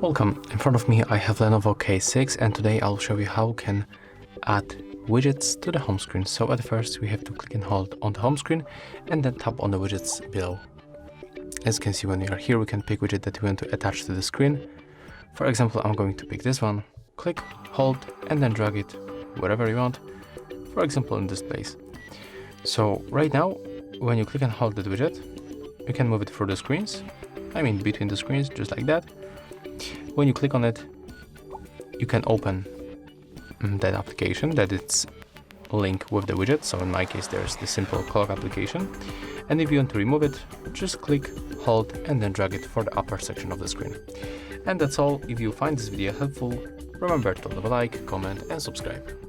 Welcome, in front of me I have LENOVO K6 and today I'll show you how we can add widgets to the home screen. So at first we have to click and hold on the home screen and then tap on the widgets below. As you can see, when we are here we can pick widget that we want to attach to the screen. For example, I'm going to pick this one, click, hold and then drag it wherever you want, for example in this place. So right now when you click and hold that widget, you can move it through the screens, between the screens, just like that. When you click on it, you can open that application that it's linked with the widget. So in my case, there's the simple clock application. And if you want to remove it, just click, hold, and then drag it for the upper section of the screen. And that's all. If you find this video helpful, remember to leave a like, comment, and subscribe.